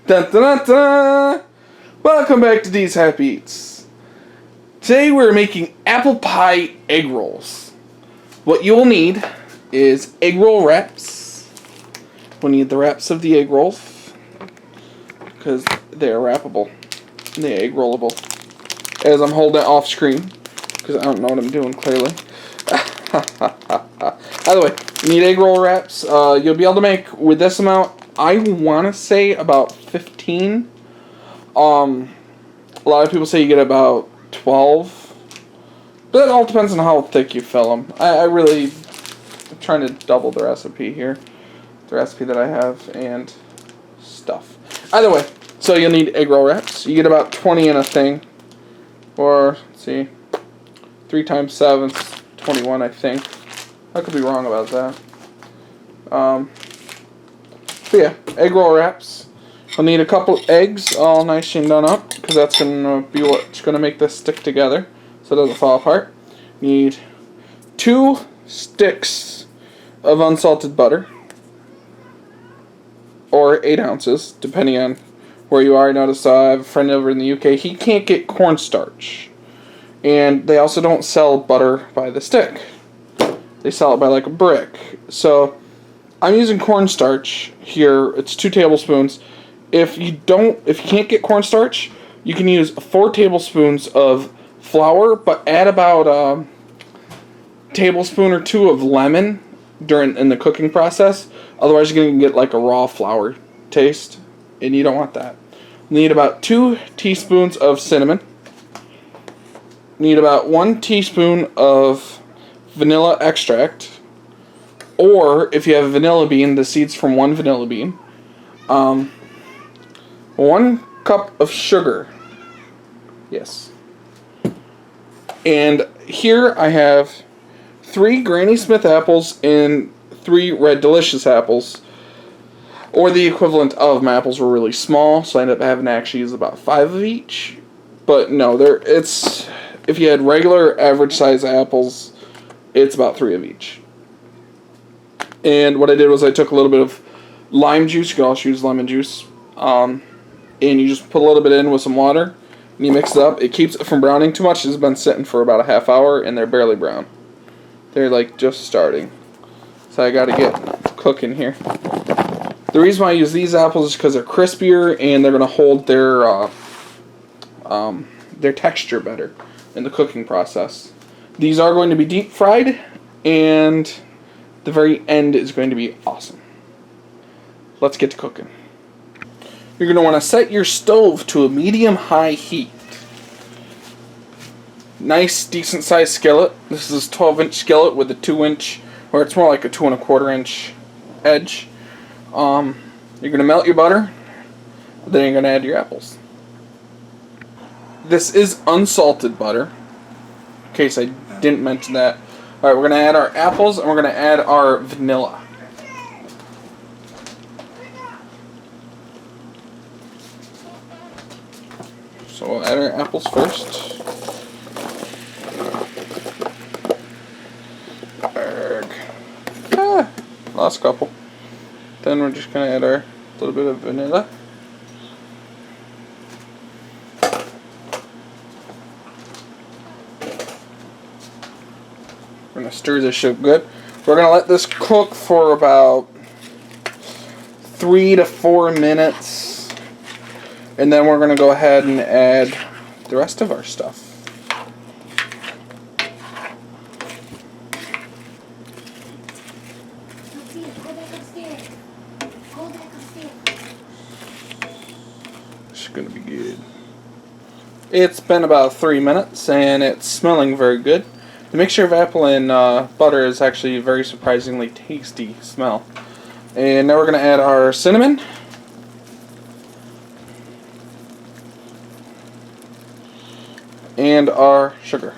Dun, dun, dun, dun. Welcome back to D's Happy Eats. Today we're making apple pie egg rolls. What you will need is egg roll wraps. We'll need the wraps of the egg rolls because they are wrappable. They're egg rollable. As I'm holding it off screen because I don't know what I'm doing clearly. Either way, you need egg roll wraps. You'll be able to make with this amount. I want to say about 15. A lot of people say you get about 12. But it all depends on how thick you fill them. I'm trying to double the recipe here. The recipe that I have and stuff. Either way, so you'll need egg roll wraps. You get about 20 in a thing. Or, let's see, 3 times 7 is 21, I think. I could be wrong about that. So yeah, egg roll wraps. I'll need a couple eggs all nice and done up because that's going to be what's going to make this stick together so it doesn't fall apart. Need 2 sticks of unsalted butter or 8 ounces depending on where you are. I noticed I have a friend over in the UK. He can't get cornstarch. And they also don't sell butter by the stick. They sell it by like a brick. So I'm using cornstarch here. It's 2 tablespoons. If you can't get cornstarch, you can use 4 tablespoons of flour, but add about a tablespoon or 2 of lemon in the cooking process. Otherwise, you're going to get like a raw flour taste, and you don't want that. You need about 2 teaspoons of cinnamon. You need about 1 teaspoon of vanilla extract. Or, if you have a vanilla bean, the seeds from 1 vanilla bean. 1 cup of sugar. Yes. And here I have 3 Granny Smith apples and 3 Red Delicious apples. Or the equivalent of my apples were really small, so I ended up having to actually use about 5 of each. But no, if you had regular average size apples, it's about 3 of each. And what I did was I took a little bit of lime juice. You can also use lemon juice. And you just put a little bit in with some water. And you mix it up. It keeps it from browning too much. It's been sitting for about a half hour. And they're barely brown. They're like just starting. So I got to get cooking here. The reason why I use these apples is because they're crispier. And they're going to hold their texture better in the cooking process. These are going to be deep fried. And the very end is going to be awesome. Let's get to cooking. You're going to want to set your stove to a medium-high heat. Nice, decent-sized skillet. This is a 12-inch skillet with a 2-inch, or it's more like a 2 1/4-inch edge. You're going to melt your butter. Then you're going to add your apples. This is unsalted butter, in case I didn't mention that. Alright, we're going to add our apples and we're going to add our vanilla. So we'll add our apples first. Last couple. Then we're just going to add our little bit of vanilla. We're going to stir this up good. We're going to let this cook for about 3 to 4 minutes. And then we're going to go ahead and add the rest of our stuff. It's going to be good. It's been about 3 minutes and it's smelling very good. The mixture of apple and butter is actually a very surprisingly tasty smell. And now we're going to add our cinnamon. And our sugar.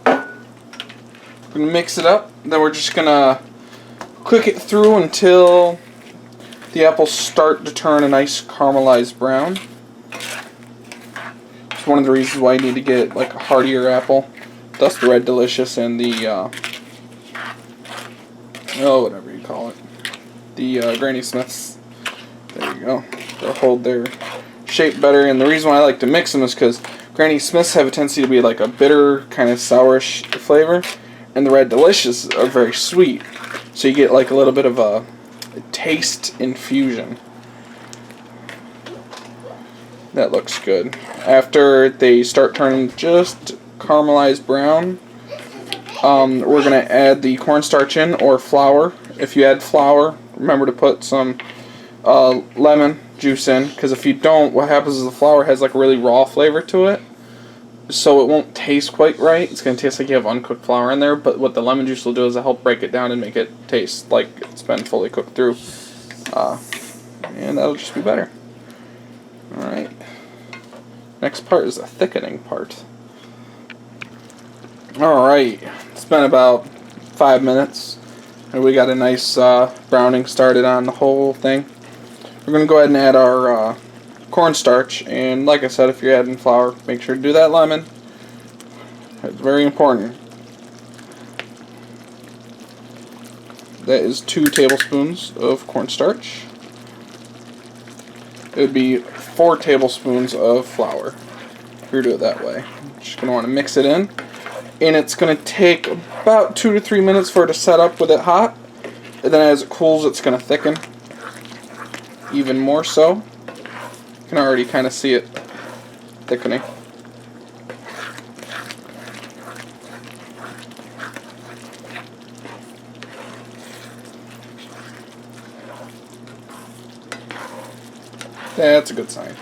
We're going to mix it up. Then we're just going to cook it through until the apples start to turn a nice caramelized brown. It's one of the reasons why you need to get like a heartier apple. That's the Red Delicious and the oh, whatever you call it, the Granny Smiths. There you go. They'll hold their shape better, and the reason why I like to mix them is because Granny Smiths have a tendency to be like a bitter, kind of sourish flavor, and the Red Delicious are very sweet. So you get like a little bit of a taste infusion. That looks good. After they start turning just caramelized brown, we're going to add the cornstarch in, or flour. If you add flour, remember to put some lemon juice in, because if you don't, what happens is the flour has like a really raw flavor to it, so it won't taste quite right. It's going to taste like you have uncooked flour in there, but what the lemon juice will do is it'll help break it down and make it taste like it's been fully cooked through. And that'll just be better. Alright. Next part is the thickening part. Alright. It's been about 5 minutes, and we got a nice browning started on the whole thing. We're going to go ahead and add our cornstarch, and like I said, if you're adding flour, make sure to do that lemon. It's very important. That is 2 tablespoons of cornstarch. It would be 4 tablespoons of flour if you do it that way. Just going to want to mix it in, and it's going to take about 2 to 3 minutes for it to set up with it hot, and then as it cools, it's going to thicken even more so. You can already kind of see it thickening. That's a good sign,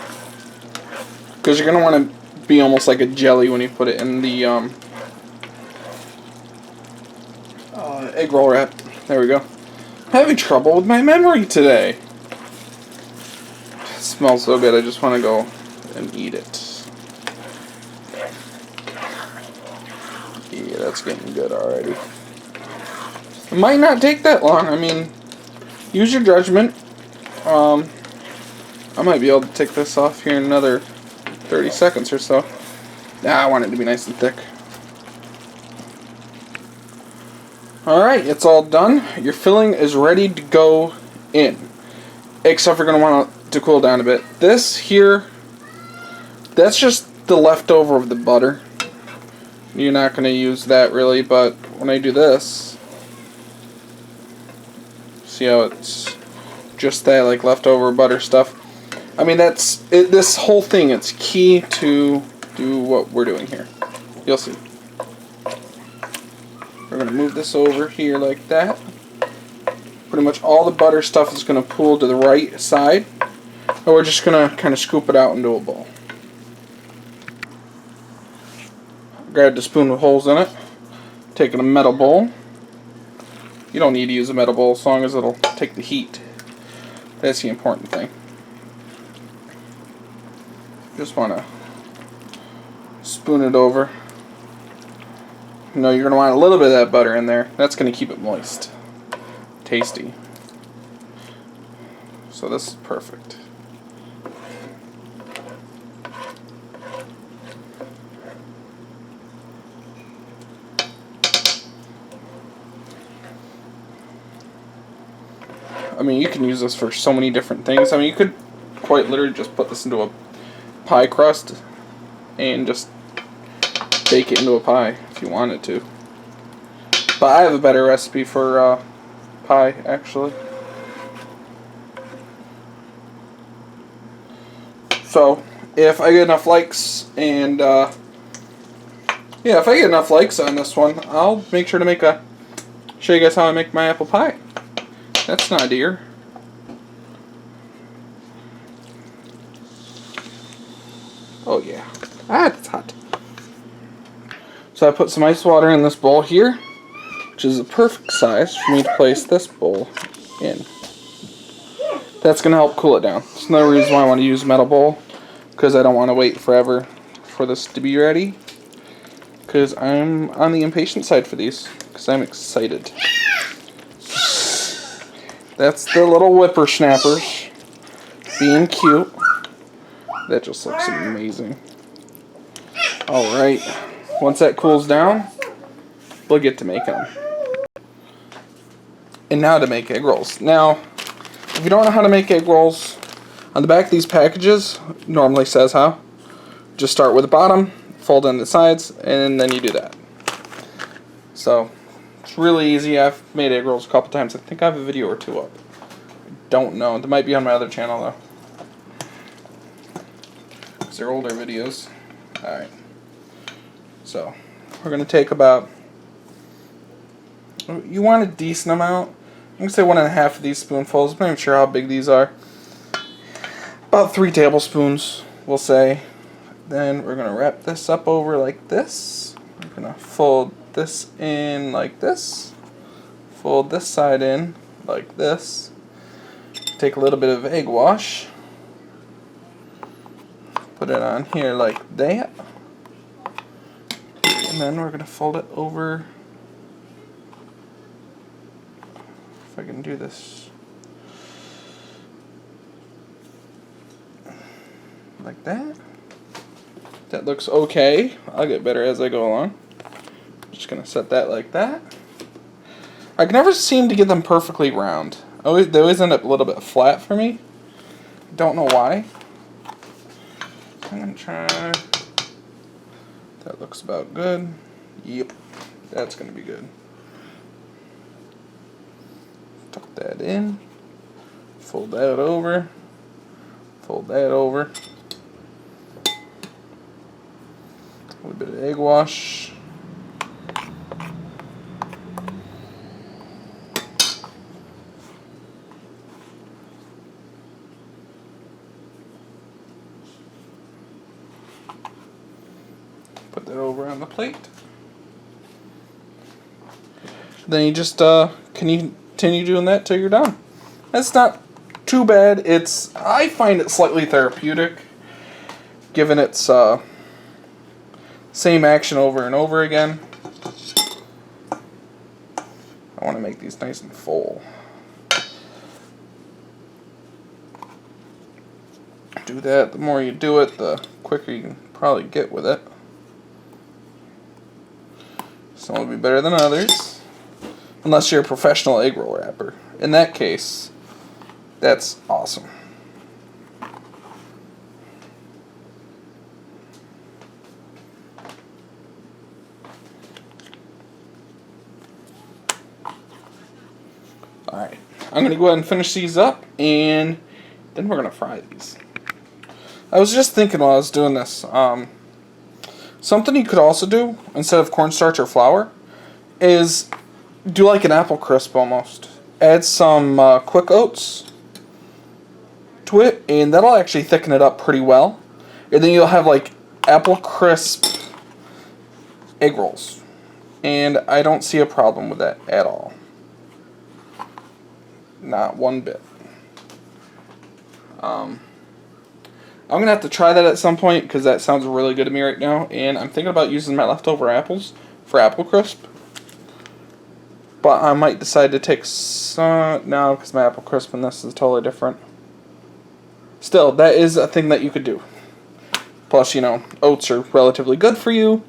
because you're going to want to be almost like a jelly when you put it in the egg roll wrap. There we go. I'm having trouble with my memory today. It smells so good, I just want to go and eat it. Yeah, that's getting good already. It might not take that long. I mean, use your judgment. I might be able to take this off here in another 30 seconds or so. I want it to be nice and thick. Alright, it's all done. Your filling is ready to go in. Except we're going to want it to cool down a bit. This here, that's just the leftover of the butter. You're not going to use that really, but when I do this, see how it's just that like leftover butter stuff. I mean, that's it, this whole thing, it's key to do what we're doing here. You'll see. We're going to move this over here like that. Pretty much all the butter stuff is going to pool to the right side. And we're just going to kind of scoop it out into a bowl. Grab the spoon with holes in it. Taking a metal bowl. You don't need to use a metal bowl as long as it'll take the heat. That's the important thing. Just want to spoon it over. You know, you're going to want a little bit of that butter in there. That's going to keep it moist. Tasty. So this is perfect. I mean, you can use this for so many different things. I mean, you could quite literally just put this into a pie crust and just bake it into a pie if you wanted to. But I have a better recipe for pie, actually. So, if I get enough likes, and yeah, if I get enough likes on this one, I'll make sure to show you guys how I make my apple pie. That's not dear. Oh yeah. It's hot. So I put some ice water in this bowl here, which is a perfect size for me to place this bowl in. That's going to help cool it down. That's another reason why I want to use a metal bowl, because I don't want to wait forever for this to be ready. Because I'm on the impatient side for these, because I'm excited. That's the little whippersnappers being cute. That just looks amazing. Alright, once that cools down, we'll get to making them. And now to make egg rolls. Now, if you don't know how to make egg rolls, on the back of these packages normally says how. Just start with the bottom, fold in the sides, and then you do that. So, it's really easy. I've made egg rolls a couple times. I think I have a video or two up. Don't know. They might be on my other channel though. Because they're older videos. Alright. So, we're going to take about... You want a decent amount. I'm going to say 1.5 of these spoonfuls. I'm not even sure how big these are. About 3 tablespoons, we'll say. Then we're going to wrap this up over like this. We're going to fold this in like this. Fold this side in like this. Take a little bit of egg wash. Put it on here like that. And then we're going to fold it over. If I can do this. Like that. That looks okay. I'll get better as I go along. Just going to set that like that. I can never seem to get them perfectly round. They always end up a little bit flat for me. Don't know why. I'm going to try. That looks about good. Yep. That's going to be good. Tuck that in. Fold that over. Fold that over. A little bit of egg wash. Put that over on the plate. Then you just continue doing that till you're done. That's not too bad. I find it slightly therapeutic, given its same action over and over again. I want to make these nice and full. Do that. The more you do it, the quicker you can probably get with it. Some will be better than others, unless you're a professional egg roll wrapper. In that case, that's awesome. Alright, I'm going to go ahead and finish these up, and then we're going to fry these. I was just thinking while I was doing this, something you could also do, instead of cornstarch or flour, is do like an apple crisp almost. Add some quick oats to it, and that'll actually thicken it up pretty well. And then you'll have like apple crisp egg rolls. And I don't see a problem with that at all. Not one bit. I'm going to have to try that at some point because that sounds really good to me right now. And I'm thinking about using my leftover apples for apple crisp. But I might decide to take some now because my apple crisp and this is totally different. Still, that is a thing that you could do. Plus, you know, oats are relatively good for you.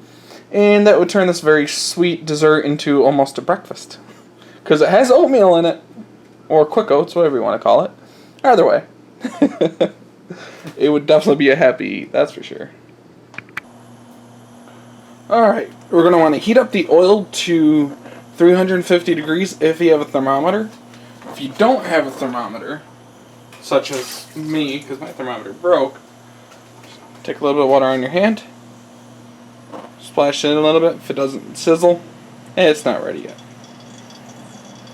And that would turn this very sweet dessert into almost a breakfast. Because it has oatmeal in it. Or quick oats, whatever you want to call it. Either way. It would definitely be a happy eat, that's for sure. Alright, we're going to want to heat up the oil to 350 degrees if you have a thermometer. If you don't have a thermometer, such as me, because my thermometer broke, take a little bit of water on your hand, splash it in a little bit. If it doesn't sizzle, it's not ready yet.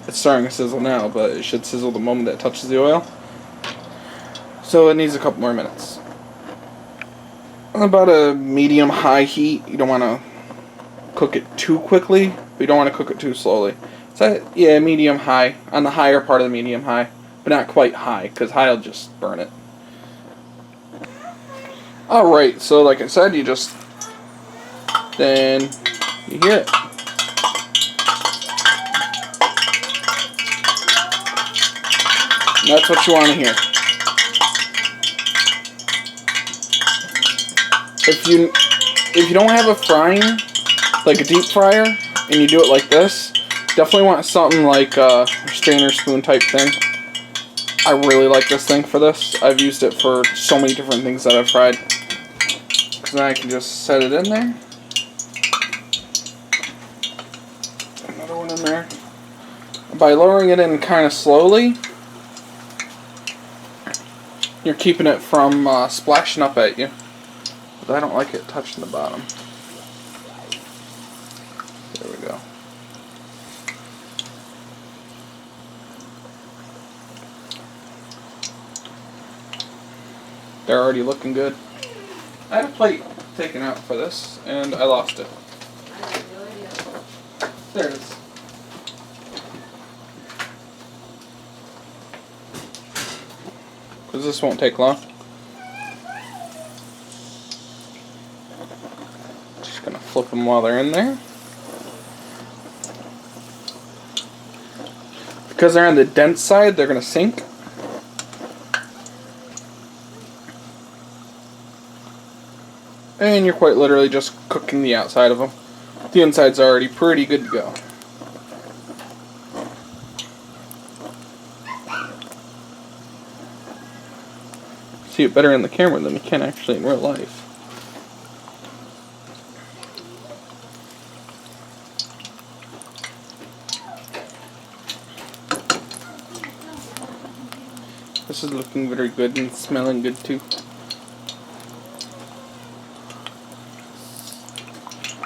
It's starting to sizzle now, but it should sizzle the moment that touches the oil. So it needs a couple more minutes. About a medium-high heat. You don't want to cook it too quickly, but you don't want to cook it too slowly. So yeah, medium-high. On the higher part of the medium-high, but not quite high, because high will just burn it. Alright, so like I said, you just... Then you hear it. And that's what you want to hear. If you don't have a frying, like a deep fryer, and you do it like this, Definitely want something like a strainer spoon type thing. I really like this thing for this. I've used it for so many different things that I've tried. Because then I can just set it in there. Another one in there. By lowering it in kind of slowly, you're keeping it from splashing up at you. But I don't like it touching the bottom. There we go. They're already looking good. I had a plate taken out for this, and I lost it. There it is. Because this won't take long. Just gonna flip them while they're in there. Because they're on the dense side, they're gonna sink. And you're quite literally just cooking the outside of them. The inside's already pretty good to go. See it better in the camera than you can actually in real life. This is looking very good and smelling good too.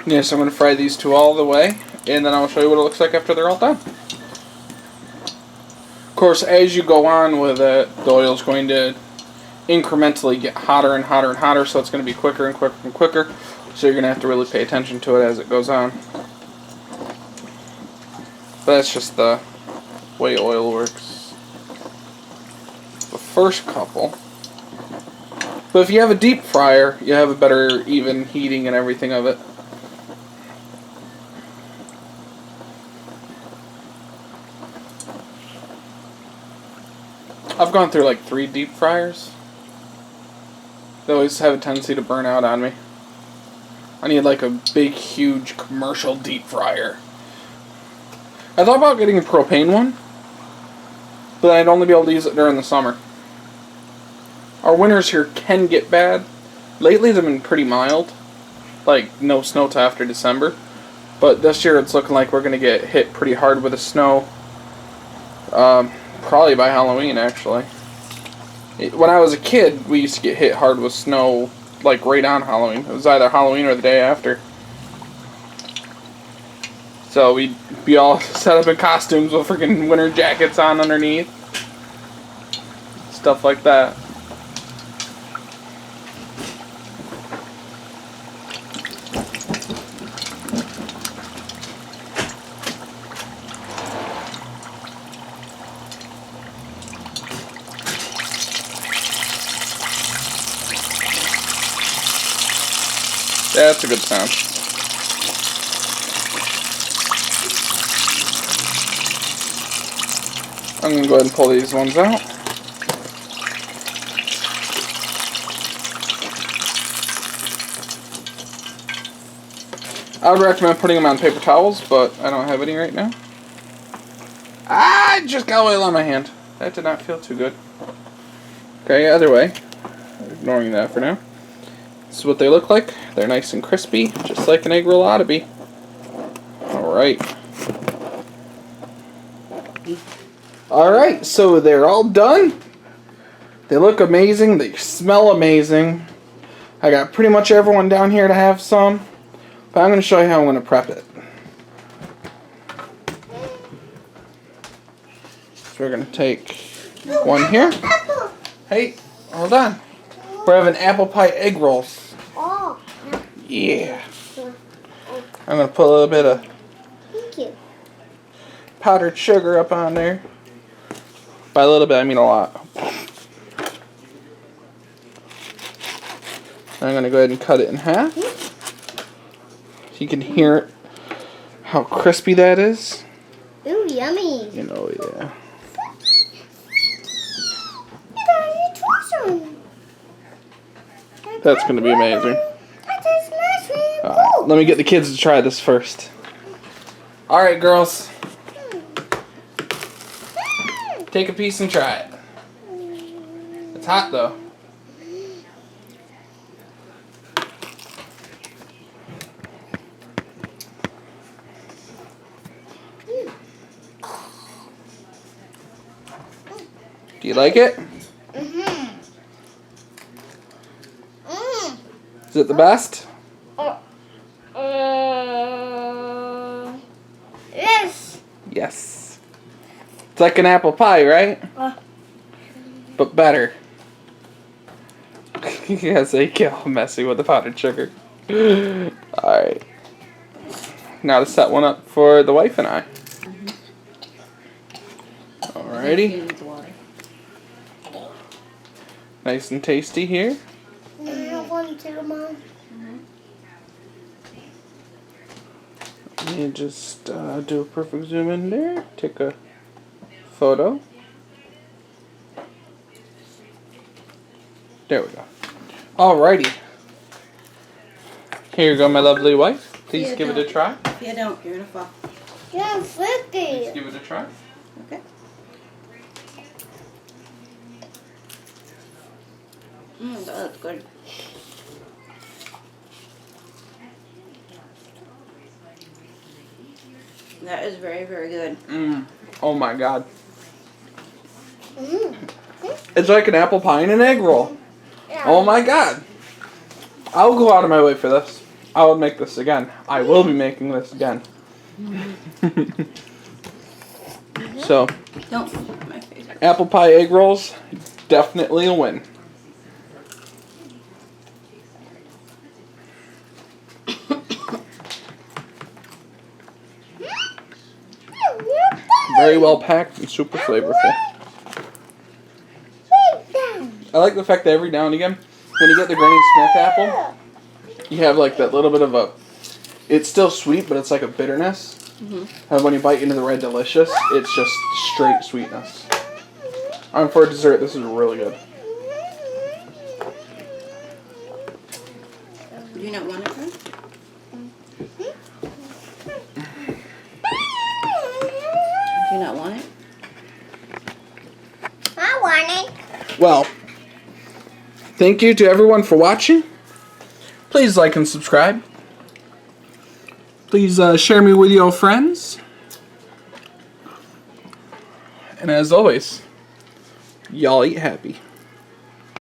Yes, I'm going to fry these two all the way, and then I'll show you what it looks like after they're all done. Of course, as you go on with it, the oil's going to incrementally get hotter and hotter and hotter, so it's going to be quicker and quicker and quicker. So you're going to have to really pay attention to it as it goes on. But that's just the way oil works. The first couple. But if you have a deep fryer, you have a better even heating and everything of it. I've gone through like 3 deep fryers. They always have a tendency to burn out on me. I need like a big, huge commercial deep fryer. I thought about getting a propane one, but I'd only be able to use it during the summer. Our winters here can get bad. Lately they've been pretty mild. Like no snow till after December. But this year it's looking like we're going to get hit pretty hard with the snow. Probably by Halloween, actually. When I was a kid, we used to get hit hard with snow, like right on Halloween. It was either Halloween or the day after. So we'd be all set up in costumes with freaking winter jackets on underneath. Stuff like that. That's a good sound. I'm going to go ahead and pull these ones out. I would recommend putting them on paper towels, but I don't have any right now. I just got oil on my hand. That did not feel too good. Okay, either way, ignoring that for now. This is what they look like. They're nice and crispy, just like an egg roll ought to be. Alright. Alright, so they're all done. They look amazing. They smell amazing. I got pretty much everyone down here to have some. But I'm going to show you how I'm going to prep it. So we're going to take one here. Hey, hold on. We're having apple pie egg rolls. Yeah. I'm going to put a little bit of powdered sugar up on there. By a little bit, I mean a lot. I'm going to go ahead and cut it in half. So you can hear how crispy that is. Ooh, yummy. You know, yeah. That's going to be amazing. Alright, let me get the kids to try this first. Alright, girls. Take a piece and try it. It's hot though. Do you like it? Mm-hmm. Is it the best? Yes. Yes. It's like an apple pie, right? But better. Yes, they get all messy with the powdered sugar. Alright. Now to set one up for the wife and I. Alrighty. Nice and tasty here. I have one too, Mom. Let me just do a perfect zoom in there. Take a photo. There we go. Alrighty. Here you go, my lovely wife. Please give it a try. If you don't, you're gonna fall. Yeah, Please flippy. give it a try. Okay. That looks good. That is very, very good. Oh my god. It's like an apple pie and an egg roll. Oh my god. I'll go out of my way for this. I will make this again. I will be making this again. So, Don't flip my face. apple pie egg rolls, definitely a win. Very well packed and super flavorful. I like the fact that every now and again, when you get the Granny Smith apple, you have like that little bit of a, it's still sweet, but it's like a bitterness. And when you bite into the Red Delicious, it's just straight sweetness. For dessert, this is really good. Do you not want it, Ron? Do you not want it? I want it. Well, thank you to everyone for watching. Please like and subscribe. Please share me with your friends. And as always, y'all eat happy.